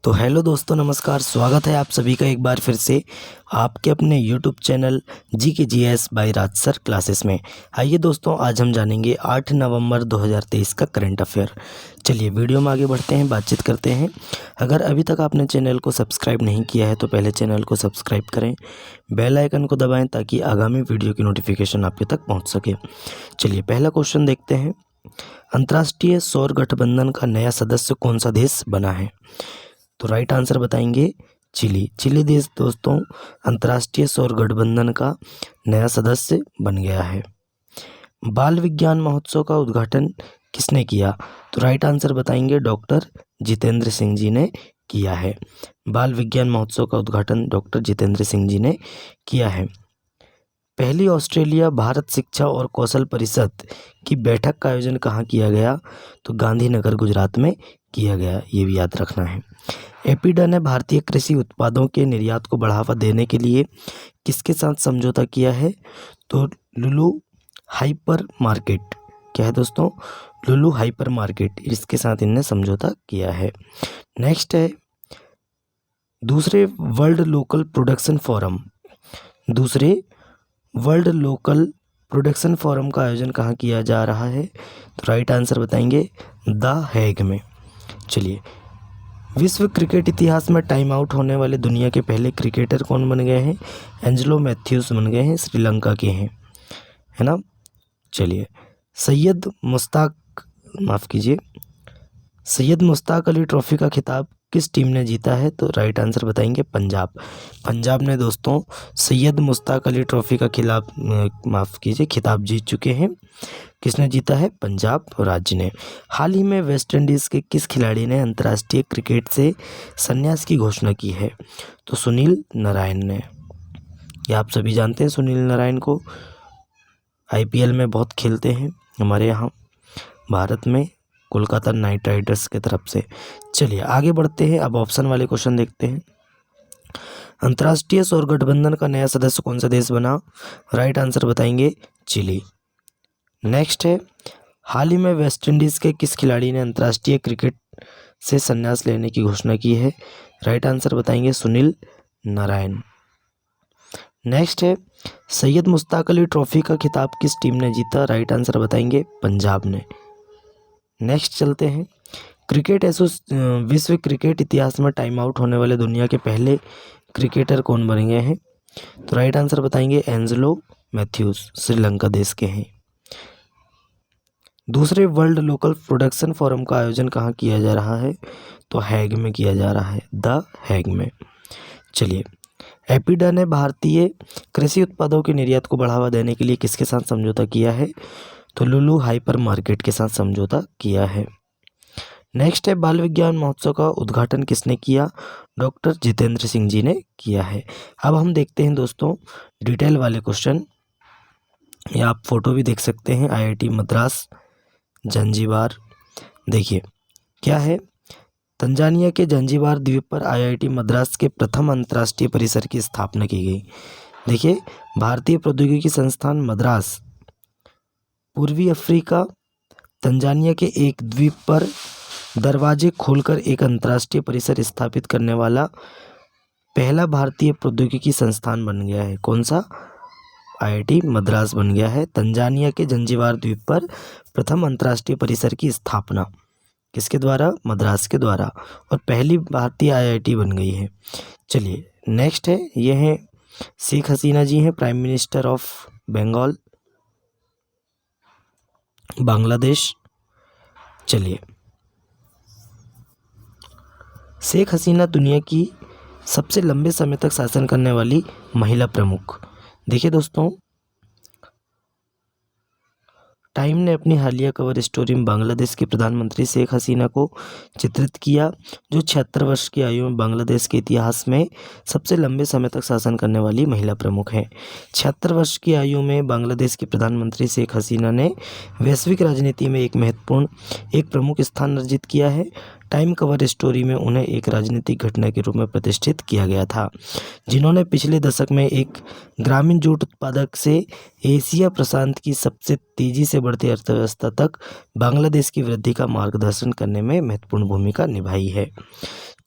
तो हेलो दोस्तों, नमस्कार। स्वागत है आप सभी का एक बार फिर से आपके अपने यूट्यूब चैनल जी के G S by Raj sir classes में। आइए दोस्तों, आज हम जानेंगे 8 नवंबर 2023 का करंट अफेयर। चलिए वीडियो में आगे बढ़ते हैं, बातचीत करते हैं। अगर अभी तक आपने चैनल को सब्सक्राइब नहीं किया है तो पहले चैनल को सब्सक्राइब करें, बेल आइकन को दबाएँ ताकि आगामी वीडियो की नोटिफिकेशन आपके तक पहुँच सके। चलिए पहला क्वेश्चन देखते हैं। अंतर्राष्ट्रीय सौर गठबंधन का नया सदस्य कौन सा देश बना है? तो राइट आंसर बताएंगे चिली। चिली देश दोस्तों अंतर्राष्ट्रीय सौर गठबंधन का नया सदस्य बन गया है। बाल विज्ञान महोत्सव का उद्घाटन किसने किया? तो राइट आंसर बताएंगे डॉक्टर जितेंद्र सिंह जी ने किया है। बाल विज्ञान महोत्सव का उद्घाटन डॉक्टर जितेंद्र सिंह जी ने किया है। पहली ऑस्ट्रेलिया भारत शिक्षा और कौशल परिषद की बैठक का आयोजन कहाँ किया गया? तो गांधीनगर गुजरात में किया गया, ये भी याद रखना है। एपीडा ने भारतीय कृषि उत्पादों के निर्यात को बढ़ावा देने के लिए किसके साथ समझौता किया है? तो लुलु हाइपर मार्केट। क्या है दोस्तों? लुलु हाइपर मार्केट, इसके साथ इनने समझौता किया है। नेक्स्ट है दूसरे वर्ल्ड लोकल प्रोडक्शन फोरम का आयोजन कहाँ किया जा रहा है? तो राइट आंसर बताएंगे द हैग में। चलिए, विश्व क्रिकेट इतिहास में टाइम आउट होने वाले दुनिया के पहले क्रिकेटर कौन बन गए हैं? एंजेलो मैथ्यूज बन गए हैं, श्रीलंका के हैं, है ना। चलिए, सैयद मुश्ताक अली ट्रॉफी का खिताब किस टीम ने जीता है? तो राइट आंसर बताएंगे पंजाब ने दोस्तों सैयद मुश्ताक अली ट्रॉफी का खिताब जीत चुके हैं। किसने जीता है? पंजाब राज्य ने। हाल ही में वेस्ट इंडीज़ के किस खिलाड़ी ने अंतर्राष्ट्रीय क्रिकेट से संन्यास की घोषणा की है? तो सुनील नारायण ने। ये आप सभी जानते हैं सुनील नारायण को, आईपीएल में बहुत खेलते हैं हमारे यहाँ भारत में, कोलकाता नाइट राइडर्स की तरफ से। चलिए आगे बढ़ते हैं, अब ऑप्शन वाले क्वेश्चन देखते हैं। अंतर्राष्ट्रीय सौर गठबंधन का नया सदस्य कौन सा देश बना? राइट आंसर बताएंगे चिली। नेक्स्ट है हाल ही में वेस्ट इंडीज़ के किस खिलाड़ी ने अंतर्राष्ट्रीय क्रिकेट से संन्यास लेने की घोषणा की है? राइट आंसर बताएंगे सुनील नारायण। नेक्स्ट है सैयद मुश्ताक अली ट्रॉफी का खिताब किस टीम ने जीता? राइट आंसर बताएंगे पंजाब ने। नेक्स्ट चलते हैं, विश्व क्रिकेट इतिहास में टाइम आउट होने वाले दुनिया के पहले क्रिकेटर कौन बन गए हैं? तो राइट आंसर बताएंगे एंजेलो मैथ्यूज, श्रीलंका देश के हैं। दूसरे वर्ल्ड लोकल प्रोडक्शन फोरम का आयोजन कहाँ किया जा रहा है? तो हैग में किया जा रहा है, द हैग में। चलिए, एपीडा ने भारतीय कृषि उत्पादों के निर्यात को बढ़ावा देने के लिए किसके साथ समझौता किया है? तो लुलु हाइपर मार्केट के साथ समझौता किया है। नेक्स्ट है बाल विज्ञान महोत्सव का उद्घाटन किसने किया? डॉक्टर जितेंद्र सिंह जी ने किया है। अब हम देखते हैं दोस्तों डिटेल वाले क्वेश्चन, या आप फोटो भी देख सकते हैं। आईआईटी मद्रास जंजीबार, देखिए क्या है, तंजानिया के जंजीबार द्वीप पर आईआईटी मद्रास के प्रथम अंतर्राष्ट्रीय परिसर की स्थापना की गई। देखिए, भारतीय प्रौद्योगिकी संस्थान मद्रास पूर्वी अफ्रीका तंजानिया के एक द्वीप पर दरवाजे खोलकर एक अंतर्राष्ट्रीय परिसर स्थापित करने वाला पहला भारतीय प्रौद्योगिकी संस्थान बन गया है। कौन सा? आईआईटी मद्रास बन गया है। तंजानिया के जंजीबार द्वीप पर प्रथम अंतर्राष्ट्रीय परिसर की स्थापना किसके द्वारा? मद्रास के द्वारा, और पहली भारतीय आईआईटी बन गई है। चलिए नेक्स्ट है, ये है शेख हसीना जी हैं, prime minister of Bengal Bangladesh. चलिए, शेख हसीना दुनिया की सबसे लंबे समय तक शासन करने वाली महिला प्रमुख। देखिए दोस्तों, टाइम ने अपनी हालिया कवर स्टोरी में बांग्लादेश के प्रधानमंत्री शेख हसीना को चित्रित किया, जो 76 वर्ष की आयु में बांग्लादेश के इतिहास में सबसे लंबे समय तक शासन करने वाली महिला प्रमुख हैं। 76 वर्ष की आयु में बांग्लादेश की प्रधानमंत्री शेख हसीना ने वैश्विक राजनीति में एक प्रमुख स्थान अर्जित किया है। टाइम कवर स्टोरी में उन्हें एक राजनीतिक घटना के रूप में प्रतिष्ठित किया गया था, जिन्होंने पिछले दशक में एक ग्रामीण जूट उत्पादक से एशिया प्रशांत की सबसे तेजी से बढ़ती अर्थव्यवस्था तक बांग्लादेश की वृद्धि का मार्गदर्शन करने में महत्वपूर्ण भूमिका निभाई है।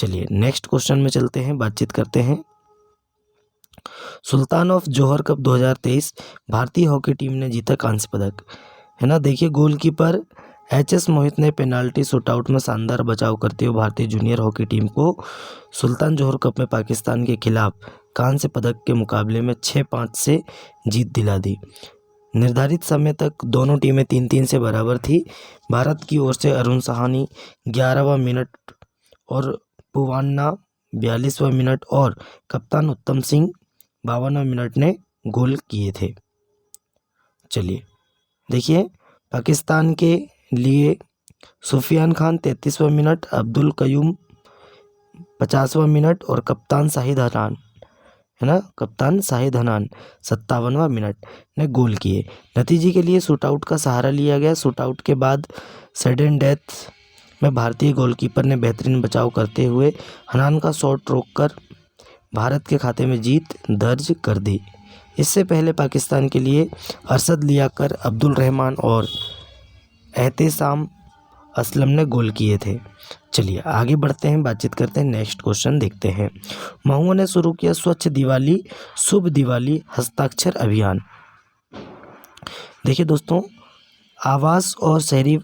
चलिए नेक्स्ट क्वेश्चन में चलते हैं, बातचीत करते हैं। सुल्तान ऑफ जोहर कप 2023 भारतीय हॉकी टीम ने जीता कांस्य पदक, है ना। देखिए गोलकीपर एच.एस. मोहित ने पेनाल्टी शूटआउट में शानदार बचाव करते हुए भारतीय जूनियर हॉकी टीम को सुल्तान जोहर कप में पाकिस्तान के खिलाफ कांस्य पदक के मुकाबले में 6-5 से जीत दिला दी। निर्धारित समय तक दोनों टीमें 3-3 से बराबर थी। भारत की ओर से अरुण साहनी 11वां मिनट और पुवान्ना 42वां मिनट और कप्तान उत्तम सिंह 52वां मिनट ने गोल किए थे। चलिए देखिए पाकिस्तान के लिए सुफियान खान 33वां मिनट, अब्दुल कयूम 50वां मिनट और कप्तान शाहिद हनान, है ना, कप्तान शाहिद हनान 57वां मिनट ने गोल किए। नतीजे के लिए शूटआउट का सहारा लिया गया। शूटआउट के बाद सडन डेथ में भारतीय गोलकीपर ने बेहतरीन बचाव करते हुए हनान का शॉट रोककर भारत के खाते में जीत दर्ज कर दी। इससे पहले पाकिस्तान के लिए अरशद लियाकर, अब्दुल रहमान और एहतेसाम असलम ने गोल किए थे। चलिए आगे बढ़ते हैं, बातचीत करते हैं। नेक्स्ट क्वेश्चन देखते हैं। महुआ ने शुरू किया स्वच्छ दिवाली शुभ दिवाली हस्ताक्षर अभियान। देखिए दोस्तों, आवास और शहरी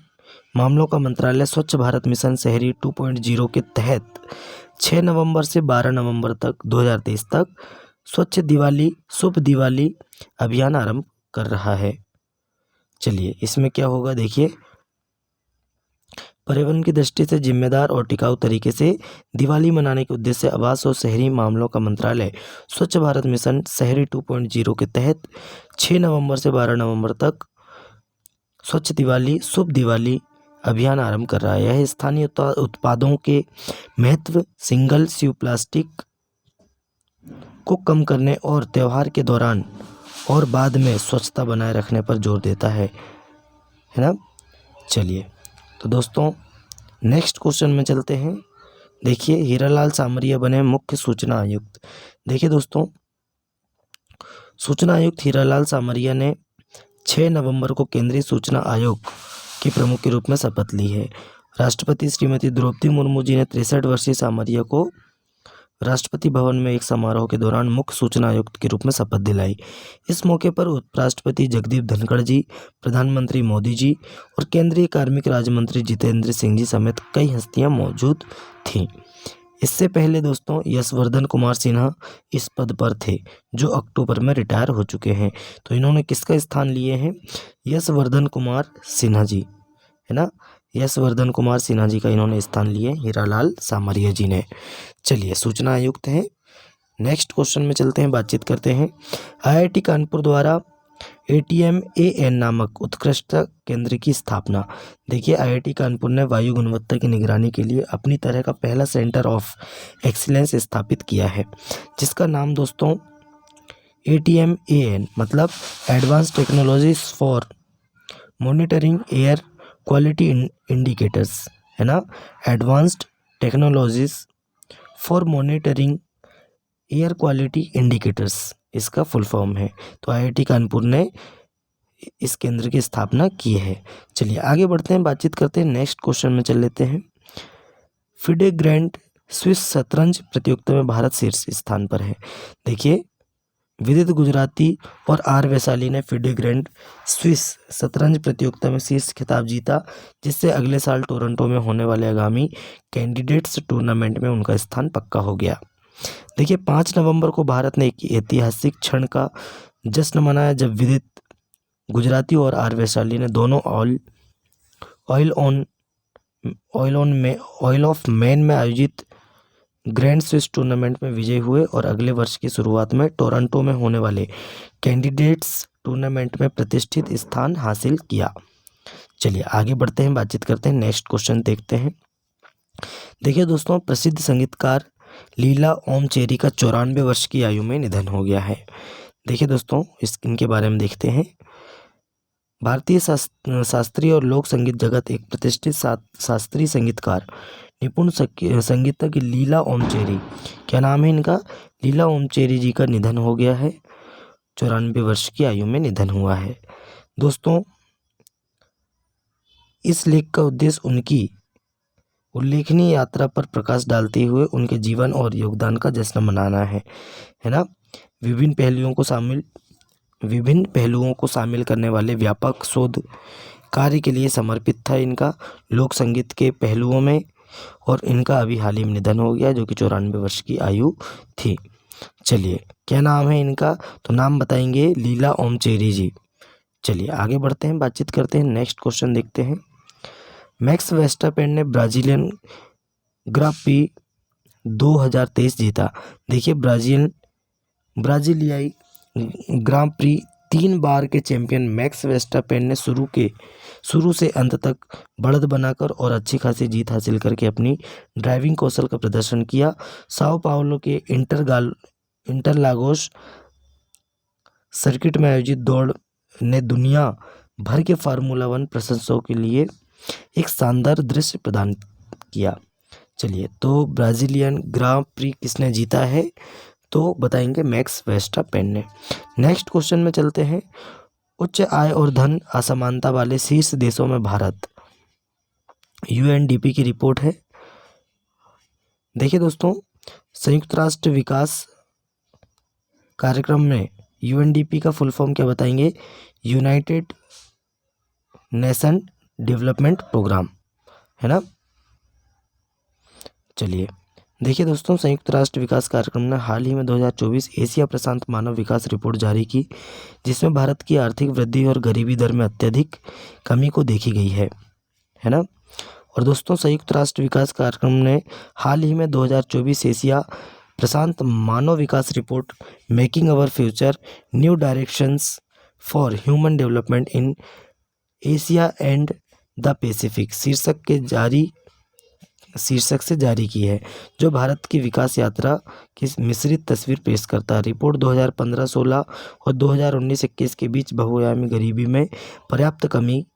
मामलों का मंत्रालय स्वच्छ भारत मिशन शहरी 2.0 के तहत 6 नवंबर से 12 नवंबर तक 2023 तक स्वच्छ दिवाली शुभ दिवाली अभियान आरंभ कर रहा है। चलिए इसमें क्या होगा, देखिए पर्यावरण की दृष्टि से जिम्मेदार और टिकाऊ तरीके से दिवाली मनाने के उद्देश्य से आवास और शहरी मामलों का मंत्रालय स्वच्छ भारत मिशन शहरी 2.0 के तहत 6 नवंबर से 12 नवंबर तक स्वच्छ दिवाली शुभ दिवाली अभियान आरंभ कर रहा है। यह स्थानीय उत्पादों के महत्व, सिंगल यूज प्लास्टिक को कम करने और त्यौहार के दौरान और बाद में स्वच्छता बनाए रखने पर जोर देता है ना। चलिए तो दोस्तों नेक्स्ट क्वेश्चन में चलते हैं। देखिए हीरालाल सामरिया बने मुख्य सूचना आयुक्त। देखिए दोस्तों, सूचना आयुक्त हीरालाल सामरिया ने 6 नवंबर को केंद्रीय सूचना आयोग के प्रमुख के रूप में शपथ ली है। राष्ट्रपति श्रीमती द्रौपदी मुर्मू जी ने 63 वर्षीय सामरिया को राष्ट्रपति भवन में एक समारोह के दौरान मुख्य सूचना आयुक्त के रूप में शपथ दिलाई। इस मौके पर उपराष्ट्रपति जगदीप धनखड़ जी, प्रधानमंत्री मोदी जी और केंद्रीय कार्मिक राज्य मंत्री जितेंद्र सिंह जी समेत कई हस्तियां मौजूद थीं। इससे पहले दोस्तों यशवर्धन कुमार सिन्हा इस पद पर थे, जो अक्टूबर में रिटायर हो चुके हैं। तो इन्होंने किसका स्थान लिए हैं? यशवर्धन कुमार सिन्हा जी, है ना। यशवर्धन कुमार सिन्हा जी का इन्होंने स्थान लिए हीरालाल सामरिया जी ने। चलिए सूचना आयुक्त हैं। नेक्स्ट क्वेश्चन में चलते हैं, बातचीत करते हैं। आईआईटी कानपुर द्वारा ATMAN नामक उत्कृष्टता केंद्र की स्थापना। देखिए आईआईटी कानपुर ने वायु गुणवत्ता की निगरानी के लिए अपनी तरह का पहला सेंटर ऑफ एक्सीलेंस स्थापित किया है, जिसका नाम दोस्तों ATMAN मतलब advance technologies for monitoring air quality indicators, है ना। Advanced technologies for monitoring air quality indicators इसका फुल फॉर्म है। तो आईआईटी कानपुर ने इस केंद्र की स्थापना की है। चलिए आगे बढ़ते हैं, बातचीत करते हैं। नेक्स्ट क्वेश्चन में चल लेते हैं। फिडे ग्रैंड स्विस शतरंज प्रतियोगिता में भारत शीर्ष स्थान पर है। देखिए विदित गुजराती और आर वैशाली ने फिडे ग्रैंड स्विस शतरंज प्रतियोगिता में शीर्ष खिताब जीता, जिससे अगले साल टोरंटो में होने वाले आगामी कैंडिडेट्स टूर्नामेंट में उनका स्थान पक्का हो गया। देखिए 5 नवंबर को भारत ने एक ऐतिहासिक क्षण का जश्न मनाया, जब विदित गुजराती और आर वैशाली ने दोनों ऑयल ऑफ मैन में आयोजित ग्रैंड स्विस टूर्नामेंट में विजयी हुए और अगले वर्ष की शुरुआत में टोरंटो में होने वाले कैंडिडेट्स टूर्नामेंट में प्रतिष्ठित स्थान हासिल किया। चलिए आगे बढ़ते हैं, बातचीत करते हैं। नेक्स्ट क्वेश्चन देखते हैं। देखिए दोस्तों, प्रसिद्ध संगीतकार लीला ओमचेरी का 94 वर्ष की आयु में निधन हो गया है। देखिए दोस्तों इनके बारे में देखते हैं। भारतीय शास्त्रीय और लोक संगीत जगत एक प्रतिष्ठित शास्त्रीय संगीतकार, निपुण संगीतज्ञ लीला ओमचेरी, क्या नाम है इनका? लीला ओमचेरी जी का निधन हो गया है। 94 वर्ष की आयु में निधन हुआ है। दोस्तों इस लेख का उद्देश्य उल्लेखनीय यात्रा पर प्रकाश डालते हुए उनके जीवन और योगदान का जश्न मनाना है ना। विभिन्न पहलुओं को शामिल करने वाले व्यापक शोध कार्य के लिए समर्पित था इनका लोक संगीत के पहलुओं में, और इनका अभी हाल ही में निधन हो गया जो कि 94 वर्ष की आयु थी। चलिए, क्या नाम है इनका, तो नाम बताएंगे लीला ओमचेरी जी। चलिए आगे बढ़ते हैं, बातचीत करते हैं, नेक्स्ट क्वेश्चन देखते हैं। मैक्स वर्स्टैपेन ने ब्राजीलियन ग्रां प्री 2023 जीता। देखिए, ब्राजीलियाई ग्रां प्री 3 बार के चैंपियन मैक्स वर्स्टैपेन ने शुरू से अंत तक बढ़त बनाकर और अच्छी खासी जीत हासिल करके अपनी ड्राइविंग कौशल का प्रदर्शन किया। साओ पाउलो के इंटरलागोस सर्किट में आयोजित दौड़ ने दुनिया भर के फार्मूला 1 प्रशंसकों के लिए एक शानदार दृश्य प्रदान किया। चलिए, तो ब्राजीलियन ग्रां प्री किसने जीता है, तो बताएंगे मैक्स वर्स्टैपेन ने। नेक्स्ट क्वेश्चन में चलते हैं। उच्च आय और धन असमानता वाले शीर्ष देशों में भारत, यूएनडीपी की रिपोर्ट है। देखिए दोस्तों, संयुक्त राष्ट्र विकास कार्यक्रम में यूएनडीपी का फुल फॉर्म क्या बताएंगे, यूनाइटेड नेशन डेवलपमेंट प्रोग्राम, है ना। चलिए देखिए दोस्तों, संयुक्त राष्ट्र विकास कार्यक्रम ने हाल ही में 2024 एशिया प्रशांत मानव विकास रिपोर्ट जारी की, जिसमें भारत की आर्थिक वृद्धि और गरीबी दर में अत्यधिक कमी को देखी गई है ना। और दोस्तों, संयुक्त राष्ट्र विकास कार्यक्रम ने हाल ही में 2024 Asia Prashant Manav Vikas report making our future new directions for human development in Asia and the Pacific शीर्षक से जारी की है, जो भारत की विकास यात्रा की मिश्रित तस्वीर पेश करता है। रिपोर्ट 2015-16 और 2019-21 के बीच बहुआयामी गरीबी में पर्याप्त कमी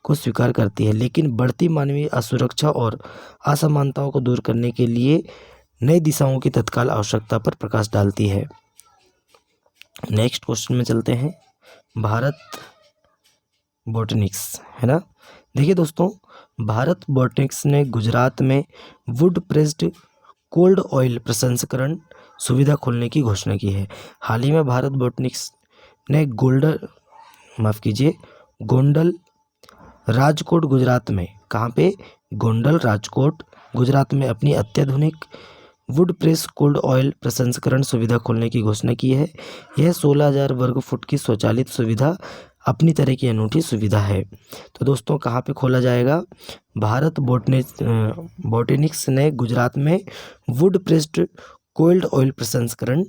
को स्वीकार करती है, लेकिन बढ़ती मानवीय असुरक्षा और असमानताओं को दूर करने के लिए नई दिशाओं की तत्काल आवश्यकता पर प्रकाश डालती है। नेक्स्ट क्वेश्चन में चलते हैं। भारत बोटनिक्स, है ना। देखिए दोस्तों, भारत बोटनिक्स ने गुजरात में वुड प्रेस्ड कोल्ड ऑयल प्रसंस्करण सुविधा खोलने की घोषणा की है। हाल ही में भारत बोटनिक्स ने गोंडल राजकोट गुजरात में, कहाँ पे, गोंडल राजकोट गुजरात में अपनी अत्याधुनिक वुड प्रेस कोल्ड ऑयल प्रसंस्करण सुविधा खोलने की घोषणा की है। यह 16,000 वर्ग फुट की स्वचालित सुविधा अपनी तरह की अनूठी सुविधा है। तो दोस्तों, कहाँ पे खोला जाएगा, भारत बोटनिक्स ने गुजरात में वुड प्रेस्ड कोल्ड ऑयल प्रसंस्करण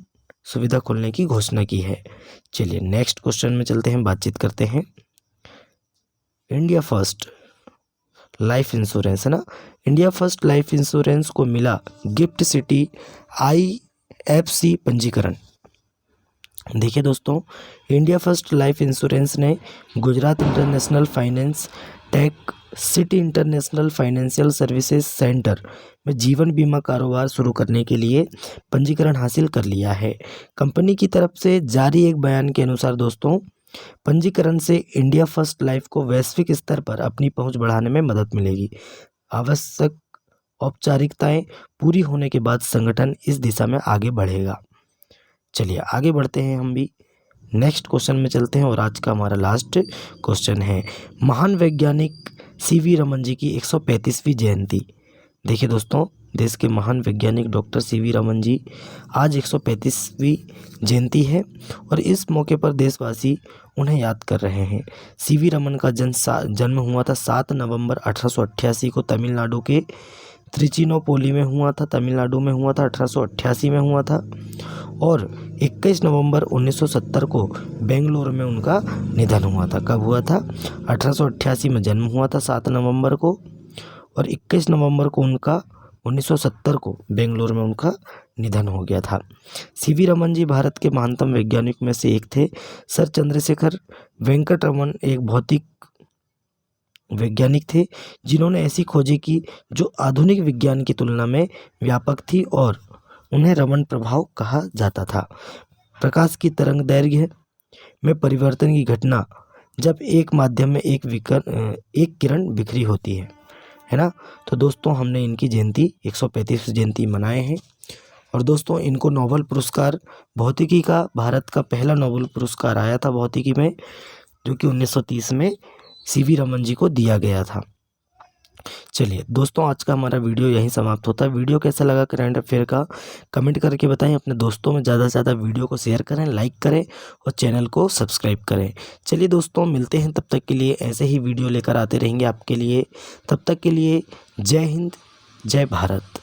सुविधा खोलने की घोषणा की है। चलिए नेक्स्ट क्वेश्चन में चलते हैं, बातचीत करते हैं। इंडिया फर्स्ट लाइफ इंश्योरेंस, है ना। इंडिया फर्स्ट लाइफ इंश्योरेंस को मिला गिफ्ट सिटी IFC पंजीकरण। देखिए दोस्तों, इंडिया फर्स्ट लाइफ इंश्योरेंस ने Gujarat international finance tech city international financial services centre में जीवन बीमा कारोबार शुरू करने के लिए पंजीकरण हासिल कर लिया है। कंपनी की तरफ से जारी एक बयान के अनुसार दोस्तों, पंजीकरण से इंडिया फर्स्ट लाइफ को वैश्विक स्तर पर अपनी पहुंच बढ़ाने में मदद मिलेगी। आवश्यक औपचारिकताएं पूरी होने के बाद संगठन इस दिशा में आगे बढ़ेगा। चलिए आगे बढ़ते हैं, हम भी नेक्स्ट क्वेश्चन में चलते हैं और आज का हमारा लास्ट क्वेश्चन है। महान वैज्ञानिक CV रमन जी की 135वीं जयंती। देखिए दोस्तों, देश के महान वैज्ञानिक डॉक्टर CV रमन जी आज 135वीं जयंती है और इस मौके पर देशवासी उन्हें याद कर रहे हैं। CV रमन का जन्म हुआ था 7 नवंबर 1888 को तमिलनाडु के त्रिचिनोपोली में हुआ था, तमिलनाडु में हुआ था, 1888 में हुआ था। और 21 नवंबर 1970 को बेंगलुरु में उनका निधन हुआ था। कब हुआ था, 1888 में जन्म हुआ था 7 नवंबर को, और 21 नवंबर को 1970 को बेंगलुरु में उनका निधन हो गया था। CV रमन जी भारत के महानतम वैज्ञानिक में से एक थे। सर चंद्रशेखर वेंकट रमन एक भौतिक वैज्ञानिक थे जिन्होंने ऐसी खोजें की जो आधुनिक विज्ञान की तुलना में व्यापक थी और उन्हें रमन प्रभाव कहा जाता था। प्रकाश की तरंग दैर्घ्य में परिवर्तन की घटना जब एक माध्यम में एक किरण बिखरी होती है है ना। तो दोस्तों हमने इनकी जयंती 135वीं जयंती मनाए हैं। और दोस्तों इनको नोबेल पुरस्कार भौतिकी का भारत का पहला नोबेल पुरस्कार आया था भौतिकी में, जो कि 1930 में सीवी रमन जी को दिया गया था। चलिए दोस्तों आज का हमारा वीडियो यहीं समाप्त होता है। वीडियो कैसा लगा करंट अफेयर का कमेंट करके बताएं। अपने दोस्तों में ज़्यादा से ज़्यादा वीडियो को शेयर करें, लाइक करें और चैनल को सब्सक्राइब करें। चलिए दोस्तों मिलते हैं, तब तक के लिए ऐसे ही वीडियो लेकर आते रहेंगे आपके लिए। तब तक के लिए जय हिंद, जय भारत।